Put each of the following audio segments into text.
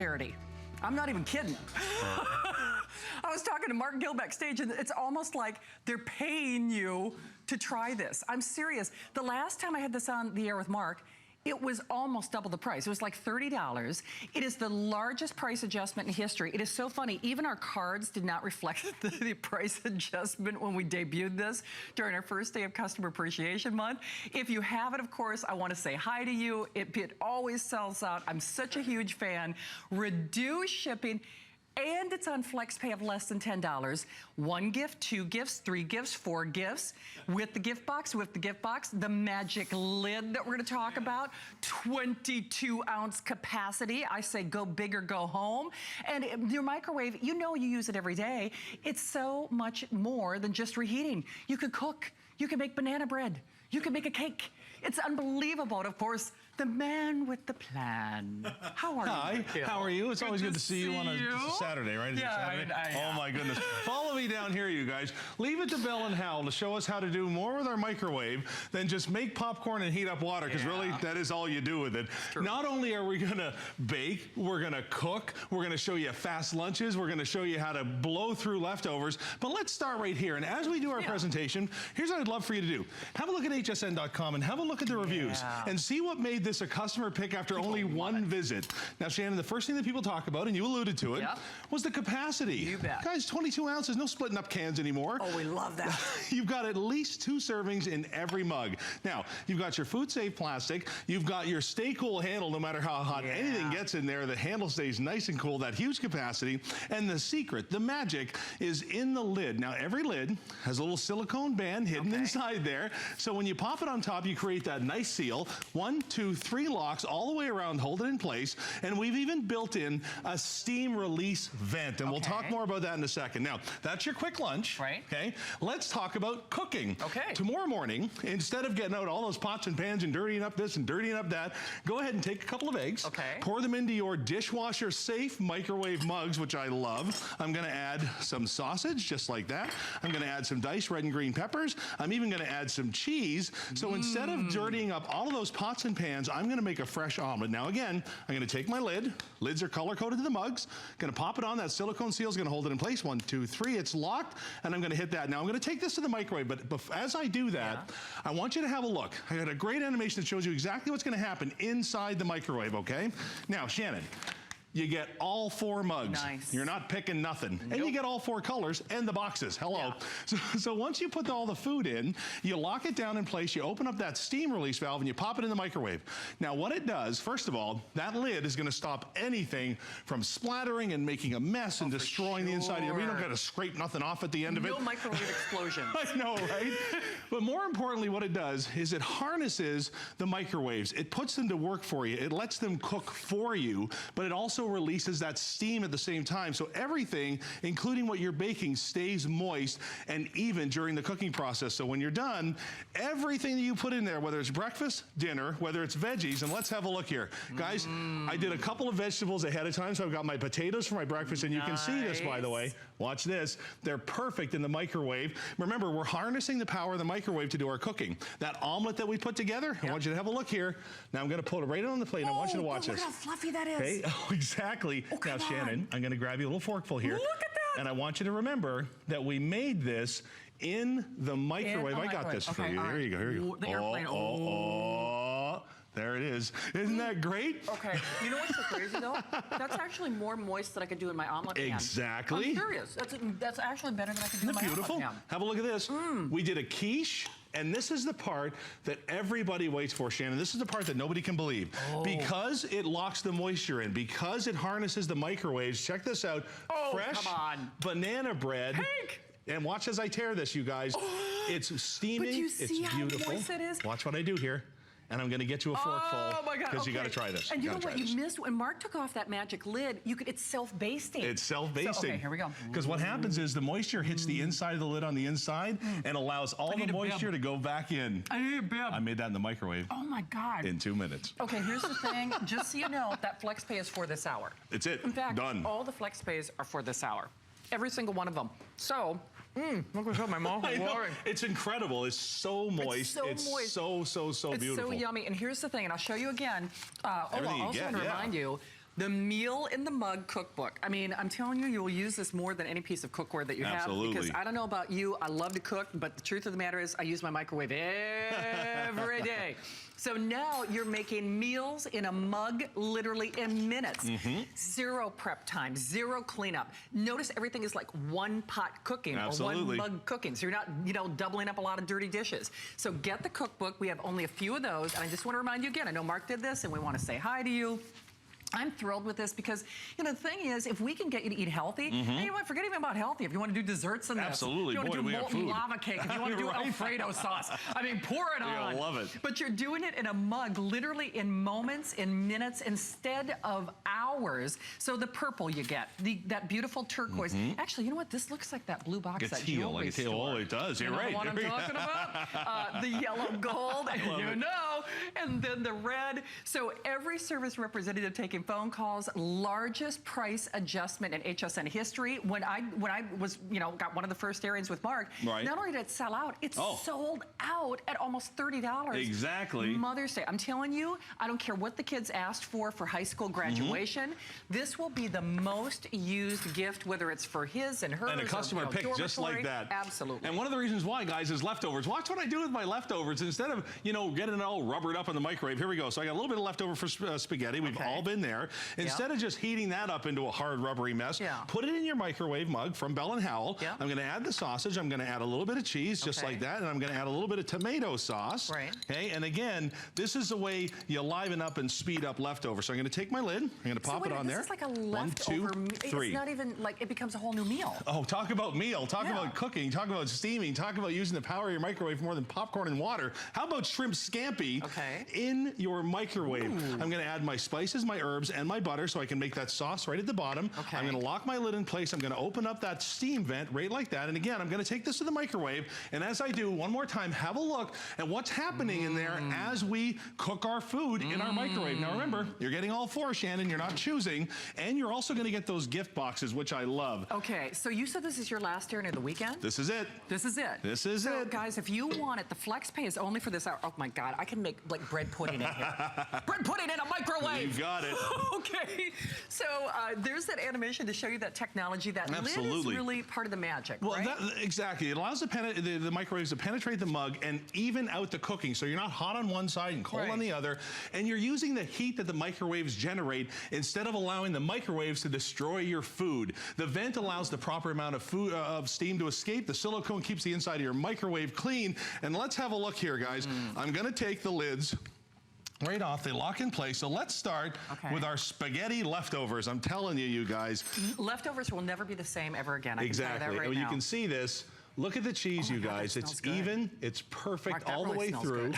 charity. I'm not even kidding. I was talking to Mark Gill backstage, and it's almost like they're paying you to try this. I'm serious. The last time I had this on the air with Mark, it was almost double the price. It was like $30. It is the largest price adjustment in history. It is so funny. Even our cards did not reflect the price adjustment when we debuted this during our first day of Customer Appreciation Month. If you have it, of course, I want to say hi to you. It always sells out. I'm such a huge fan. Reduced shipping. And it's on FlexPay of less than $10. 1 gift, 2 gifts, 3 gifts, 4 gifts. With the gift box, the magic lid that we're gonna talk about, 22-ounce capacity. I say go big or go home. And your microwave, you know you use it every day. It's so much more than just reheating. You could cook, you can make banana bread, you can make a cake. It's unbelievable. And of course, the man with the plan. How are you? Hi, how are you? It's always good to see you on a Saturday, right? Is it Saturday? Oh my goodness. Follow me down here, you guys. Leave it to Bill and Howell to show us how to do more with our microwave than just make popcorn and heat up water, because really, that is all you do with it. Not only are we gonna bake, we're gonna cook, we're gonna show you fast lunches, we're gonna show you how to blow through leftovers, but let's start right here. And as we do our presentation, here's what I'd love for you to do. Have a look at hsn.com and have a look at the reviews and see what made this a customer pick after only one visit. Now, Shannon, the first thing that people talk about, and you alluded to it, was the capacity. You bet. Guys, 22 ounces, no splitting up cans anymore. Oh, we love that. You've got at least 2 servings in every mug. Now, you've got your food-safe plastic, you've got your stay-cool handle, no matter how hot anything gets in there, the handle stays nice and cool, that huge capacity. And the secret, the magic, is in the lid. Now, every lid has a little silicone band hidden inside there, so when you pop it on top, you create that nice seal. 1, 2, 3 locks all the way around, hold it in place, and we've even built in a steam release vent, and we'll talk more about that in a second. Now, that's your quick lunch, okay? Let's talk about cooking. Tomorrow morning, instead of getting out all those pots and pans and dirtying up this and dirtying up that, go ahead and take a couple of eggs, pour them into your dishwasher-safe microwave mugs, which I love. I'm gonna add some sausage, just like that. I'm gonna add some diced red and green peppers. I'm even gonna add some cheese. So instead of dirtying up all of those pots and pans, I'm gonna make a fresh omelet. Now again, I'm gonna take my lid. Lids are color-coded to the mugs. Gonna pop it on. That silicone seal is gonna hold it in place. 1, 2, 3, it's locked, and I'm gonna hit that. Now I'm gonna take this to the microwave, but as I do that, I want you to have a look. I got a great animation that shows you exactly what's gonna happen inside the microwave, okay? Now, Shannon, you get all 4 mugs. You're not picking nothing. And you get all 4 colors and the boxes. Hello. So once you put all the food in, you lock it down in place, you open up that steam release valve, and you pop it in the microwave. Now what it does, first of all, that lid is gonna stop anything from splattering and making a mess and destroying the inside. You don't gotta scrape nothing off at the end of it. No microwave explosions. I know, right? But more importantly, what it does is it harnesses the microwaves. It puts them to work for you. It lets them cook for you, but it also releases that steam at the same time. So everything, including what you're baking, stays moist and even during the cooking process. So when you're done, everything that you put in there, whether it's breakfast, dinner, whether it's veggies, and let's have a look here. Guys, I did a couple of vegetables ahead of time, so I've got my potatoes for my breakfast, and you can see this, by the way. Watch this. They're perfect in the microwave. Remember, we're harnessing the power of the microwave to do our cooking. That omelet that we put together, I want you to have a look here. Now I'm gonna put it right on the plate, and I want you to watch this. Look how fluffy that is. Okay, exactly. Now, Shannon, I'm gonna grab you a little forkful here. Look at that! And I want you to remember that we made this in the microwave. I got this for you. Here you go, here you go. The airplane. There it is. Isn't that great? Okay, you know what's so crazy though? That's actually more moist than I could do in my omelet pan. Exactly. I'm serious. That's actually better than I could do in my beautiful? omelet pan. Have a look at this. We did a quiche, and this is the part that everybody waits for, Shannon. This is the part that nobody can believe. Because it locks the moisture in, because it harnesses the microwaves, check this out. Fresh banana bread. Pink! And watch as I tear this, you guys. It's steaming, but you see it's beautiful. How moist it is? Watch what I do here. And I'm gonna get you a forkful. Oh my God, because you gotta try this. And you know what you missed? When Mark took off that magic lid, it's self-basting. It's self-basting. So, okay, here we go. Because what happens is the moisture hits the inside of the lid on the inside and allows all the moisture to go back in. I need a bib. I made that in the microwave. Oh my God. In 2 minutes. Okay, here's the thing. Just so you know, that FlexPay is for this hour. It's it. In fact, done. All the FlexPays are for this hour. Every single one of them. So, look at my mouth is watering. It's incredible. It's so moist. It's so it's beautiful. It's so yummy. And here's the thing, and I'll show you again. Also want to remind you, The Meal in the Mug cookbook. I mean, I'm telling you, you will use this more than any piece of cookware that you Absolutely. have. Because I don't know about you, I love to cook, but the truth of the matter is I use my microwave every day. So now you're making meals in a mug literally in minutes. Zero prep time, zero cleanup. Notice everything is like one pot cooking or one mug cooking. So you're not, you know, doubling up a lot of dirty dishes. So get the cookbook. We have only a few of those. And I just want to remind you again, I know Mark did this and we want to say hi to you. I'm thrilled with this because, you know, the thing is, if we can get you to eat healthy, and you know what, forget even about healthy. If you want to do desserts in this, absolutely, if you want to do molten lava cake, if you want to do Alfredo sauce, I mean, pour it on. I love it. But you're doing it in a mug, literally in moments, in minutes, instead of hours. So the purple you get, that beautiful turquoise. Actually, you know what? This looks like that blue box it's at teal, jewelry store. Oh, it does. You're right. What I'm talking about? The yellow gold, you know, and then the red. So every service representative taking phone calls, largest price adjustment in HSN history. When I was, you know, got one of the first airings with Mark, not only did it sell out, it sold out at almost $30. Exactly. Mother's Day. I'm telling you, I don't care what the kids asked for high school graduation. This will be the most used gift, whether it's for his and hers. And a customer pick just like that. Absolutely. And one of the reasons why, guys, is leftovers. Watch what I do with my leftovers. Instead of, you know, getting it all rubbered up in the microwave, here we go. So I got a little bit of leftover for spaghetti. We've all been there. Instead of just heating that up into a hard rubbery mess, put it in your microwave mug from Bell & Howell. I'm going to add the sausage. I'm going to add a little bit of cheese, just like that, and I'm going to add a little bit of tomato sauce. Okay, and again, this is the way you liven up and speed up leftovers. So I'm going to take my lid. I'm going to pop it on there. This is like a leftover. 1, 2, 3. It's not even like it becomes a whole new meal. Oh, talk about meal. Talk about cooking. Talk about steaming. Talk about using the power of your microwave more than popcorn and water. How about shrimp scampi in your microwave? I'm going to add my spices, my herbs, and my butter so I can make that sauce right at the bottom. I'm going to lock my lid in place. I'm going to open up that steam vent right like that. And again, I'm going to take this to the microwave. And as I do, one more time, have a look at what's happening in there as we cook our food in our microwave. Now remember, you're getting all four, Shannon. You're not choosing. And you're also going to get those gift boxes, which I love. Okay, so you said this is your last airing of the weekend? This is it. This is it. This is so, it. Guys, if you want it, the flex pay is only for this hour. Oh my God, I can make like bread pudding in here. Bread pudding in a microwave. You got it. Okay, so there's that animation to show you that technology. That lid is really part of the magic, well, right? Exactly. It allows the microwaves to penetrate the mug and even out the cooking. So you're not hot on one side and cold on the other. And you're using the heat that the microwaves generate instead of allowing the microwaves to destroy your food. The vent allows the proper amount of steam to escape. The silicone keeps the inside of your microwave clean. And let's have a look here, guys. I'm going to take the lids right off. They lock in place. So let's start with our spaghetti leftovers. I'm telling you, you guys. Leftovers will never be the same ever again. I can tell you that right now. now. You can see this. Look at the cheese, you guys. It's even, it's perfect Mark, all the way through.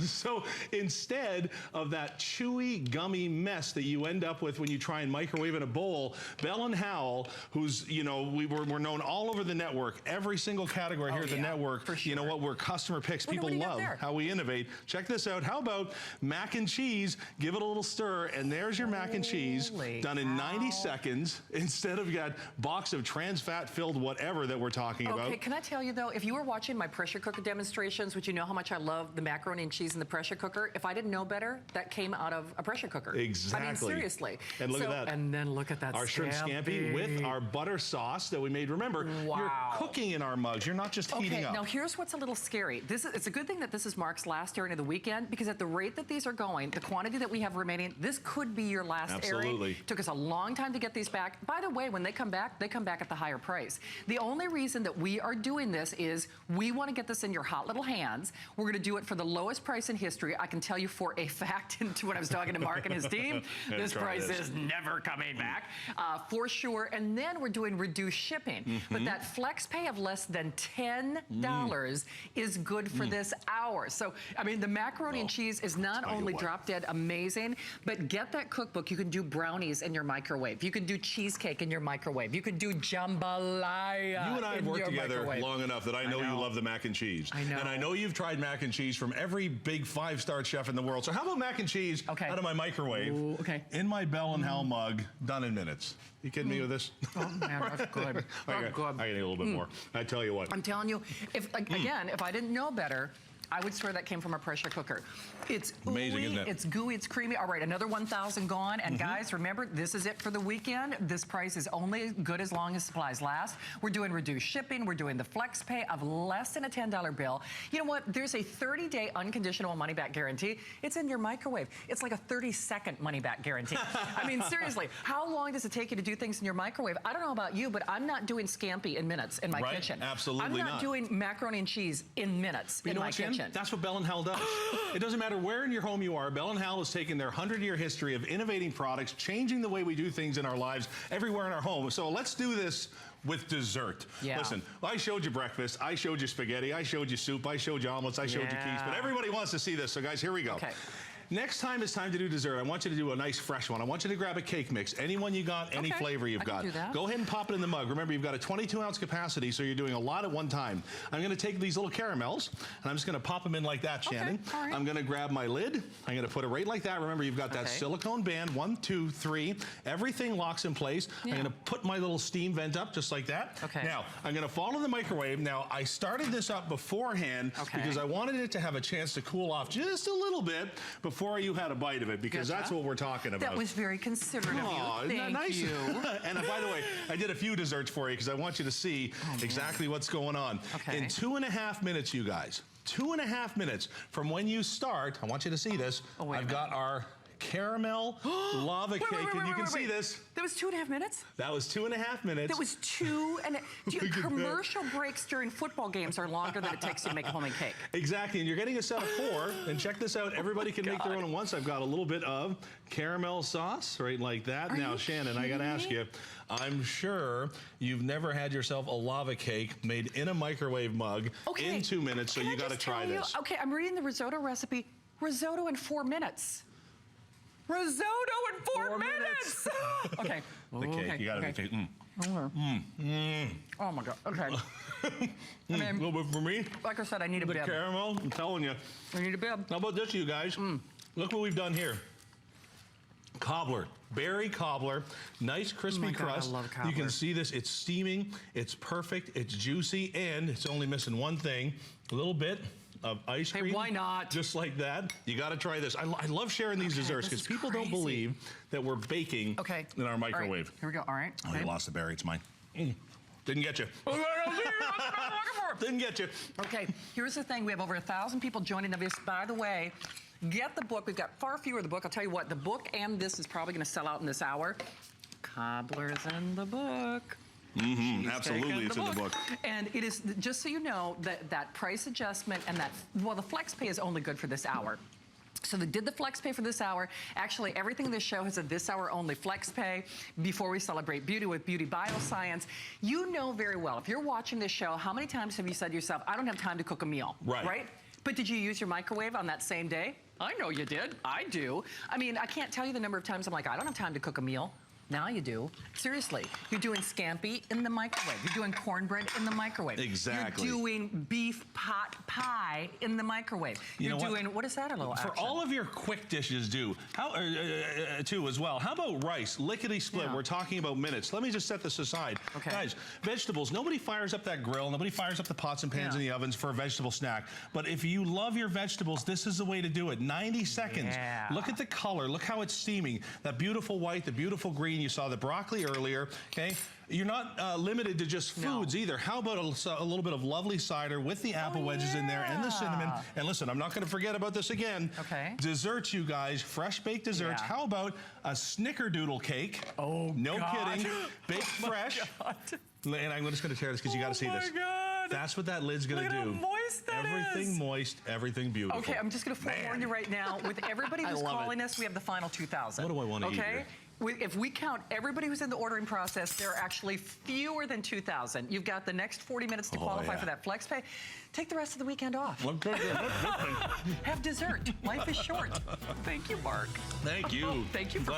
So instead of that chewy, gummy mess that you end up with when you try and microwave in a bowl, Bell & Howell, who's, you know, we're known all over the network, every single category here at the network, you know what, we're customer picks. People love how we innovate. Check this out. How about mac and cheese? Give it a little stir, and there's your mac and cheese done in 90 seconds instead of that box of trans fat filled whatever that we're talking about. Okay, can I tell you though, if you were watching my pressure cooker demonstrations, which you know how much I love the macaroni and cheese in the pressure cooker, if I didn't know better, that came out of a pressure cooker. Exactly. I mean, seriously. And look at that. And then look at that our shrimp scampi with our butter sauce that we made. Remember, you're cooking in our mugs. You're not just heating up. Now here's what's a little scary. It's a good thing that this is Mark's last airing of the weekend, because at the rate that these are going, the quantity that we have remaining, this could be your last airing. Took us a long time to get these back. By the way, when they come back at the higher price. The only reason that we are doing this is we want to get this in your hot little hands. We're going to do it for the lowest price in history. I can tell you for a fact, when I was talking to Mark and his team, this price is never coming back, for sure. And then we're doing reduced shipping. But that flex pay of less than $10 is good for this hour. So, I mean, the macaroni and cheese is not only drop dead amazing, but get that cookbook. You can do brownies in your microwave. You can do cheesecake in your microwave. You can do jambalaya. You and I have worked together long enough that I know you love the mac and cheese. I know. And I know you've tried mac and cheese from every big 5-star chef in the world. So how about mac and cheese out of my microwave in my Bell & Howell mug, done in minutes? You kidding me with this? Oh, man, that's good. I gotta eat a little bit more. I tell you what. I'm telling you, again, if I didn't know better, I would swear that came from a pressure cooker. It's amazing, ooey, isn't it? it's gooey, it's creamy. All right, another 1,000 gone. And guys, remember, this is it for the weekend. This price is only good as long as supplies last. We're doing reduced shipping. We're doing the flex pay of less than a $10 bill. You know what? There's a 30-day unconditional money-back guarantee. It's in your microwave. It's like a 30-second money-back guarantee. I mean, seriously, how long does it take you to do things in your microwave? I don't know about you, but I'm not doing scampi in minutes in my kitchen. Absolutely I'm not doing macaroni and cheese in minutes in my kitchen. That's what Bell & Howell does. It doesn't matter where in your home you are, Bell & Howell has taken their 100-year history of innovating products, changing the way we do things in our lives everywhere in our home. So let's do this with dessert. Yeah. Listen, I showed you breakfast, I showed you spaghetti, I showed you soup, I showed you omelets, I showed you keys, but everybody wants to see this. So guys, here we go. Okay. Next time it's time to do dessert, I want you to do a nice fresh one. I want you to grab a cake mix. Any one you got, any flavor you've got. do that. Go ahead and pop it in the mug. Remember, you've got a 22-ounce capacity, so you're doing a lot at one time. I'm going to take these little caramels, and I'm just going to pop them in like that, Shannon. All right. I'm going to grab my lid. I'm going to put it right like that. Remember, you've got that silicone band. 1, 2, 3. Everything locks in place. I'm going to put my little steam vent up just like that. Okay. Now, I'm going to follow the microwave. Now, I started this up beforehand because I wanted it to have a chance to cool off just a little bit before you had a bite of it, because that's what we're talking about. That was very considerate of you. Isn't that nice? Thank you. And by the way, I did a few desserts for you because I want you to see exactly what's going on. In 2.5 minutes, you guys, 2.5 minutes from when you start, I want you to see this. I've got our caramel lava cake, and you can see this. That was 2.5 minutes? That was 2.5 minutes. That was commercial breaks during football games are longer than it takes you to make a homemade cake. Exactly, and you're getting a set of 4, and check this out. Everybody can make their own at once. I've got a little bit of caramel sauce, right like that. Now, Shannon, I gotta ask you, I'm sure you've never had yourself a lava cake made in a microwave mug in 2 minutes, so you gotta try this. Okay, I'm reading the risotto recipe. Risotto in 4 minutes. Risotto in 4 minutes. Okay. The cake, you gotta make it. Oh my God. Okay. A little bit for me. Like I said, I need a bib. The caramel, I'm telling you. I need a bib. How about this, you guys? Look what we've done here. Cobbler, berry cobbler, nice crispy crust. I love cobbler. You can see this, it's steaming, it's perfect, it's juicy, and it's only missing one thing, a little bit of ice cream. Hey, why not? Just like that. You gotta try this. I love sharing these desserts because people don't believe that we're baking in our microwave. All right, here we go, all right. Oh, you lost the berry, it's mine. Didn't get you. Didn't get you. Okay, here's the thing. We have over 1,000 people joining us. By the way, get the book. We've got far fewer of the book. I'll tell you what, the book and this is probably going to sell out in this hour. Cobbler's in the book. Absolutely, it's in the book. And it is, just so you know, that price adjustment and that, well, the flex pay is only good for this hour. So they did the flex pay for this hour. Actually, everything in this show has a this hour only flex pay before we celebrate beauty with Beauty Bioscience. You know very well, if you're watching this show, how many times have you said to yourself, I don't have time to cook a meal, right? But did you use your microwave on that same day? I know you did. I do. I mean, I can't tell you the number of times I'm like, I don't have time to cook a meal. Now you do. Seriously. You're doing scampi in the microwave. You're doing cornbread in the microwave. Exactly. You're doing beef pot pie in the microwave. You're doing, what is that, a little action? For all of your quick dishes, too, as well, how about rice, lickety-split? We're talking about minutes. Let me just set this aside. Guys, vegetables, nobody fires up that grill, nobody fires up the pots and pans in the ovens for a vegetable snack. But if you love your vegetables, this is the way to do it. 90 seconds. Look at the color. Look how it's steaming. That beautiful white, the beautiful green. You saw the broccoli earlier, okay? You're not limited to just foods either. How about a little bit of lovely cider with the apple wedges in there and the cinnamon? And listen, I'm not going to forget about this again. Desserts, you guys, fresh baked desserts. How about a snickerdoodle cake? Oh, no kidding. Baked fresh. And I'm just going to tear this because you got to see this. That's what that lid's going to do. Moist that everything moist, everything beautiful. Okay, I'm just going to forewarn you right now. With everybody who's calling us, we have the final 2,000. What do I want to eat here? If we count everybody who's in the ordering process, there are actually fewer than 2,000. You've got the next 40 minutes to qualify for that flex pay. Take the rest of the weekend off. Have dessert. Life is short. Thank you, Mark. Thank you. Thank you for